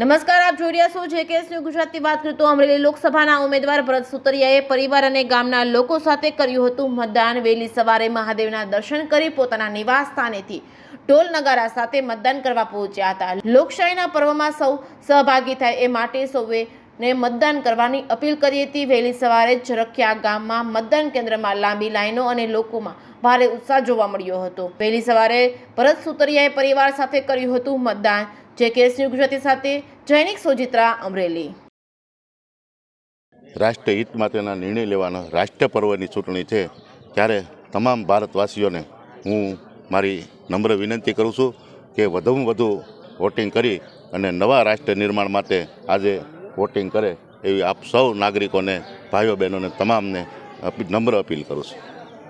નમસ્કાર, આપ જોઈ રહ્યા છો જેકેએસ ન્યૂઝ ગુજરાતી. વાત કરીએ તો અમરેલી લોકસભાના ઉમેદવાર ભરત સુતરિયાએ પરિવાર અને ગામના લોકો સાથે કર્યું હતું મતદાન. વહેલી સવારે મહાદેવના દર્શન કરી પોતાના નિવાસ સ્થાનેથી ઢોલ નગારા સાથે મતદાન કરવા પહોંચ્યા હતા. લોકશાહીના પર્વમાં સૌ સહભાગી થાય એ માટે સૌએ મતદાન કરવાની અપીલ કરી હતી. વહેલી સવારે ઝરખિયા ગામમાં મતદાન કેન્દ્રમાં લાંબી લાઈનો અને લોકોમાં ભારે ઉત્સાહ જોવા મળ્યો હતો. વહેલી સવારે ભરત સુતરિયાએ પરિવાર સાથે કર્યું હતું મતદાન. જેકેએસ ન્યૂઝ ગુજરાતી સાથે જૈનિક સોજિત્રા, અમરેલી. રાષ્ટ્રહિત માટેના નિર્ણય લેવાના રાષ્ટ્ર પર્વની ચૂંટણી છે ત્યારે તમામ ભારતવાસીઓને હું મારી નમ્ર વિનંતી કરું છું કે વધુમાં વધુ વોટિંગ કરી અને નવા રાષ્ટ્ર નિર્માણ માટે આજે વોટિંગ કરે એવી આપ સૌ નાગરિકોને, ભાઈઓ બહેનોને તમામને નમ્ર અપીલ કરું છું.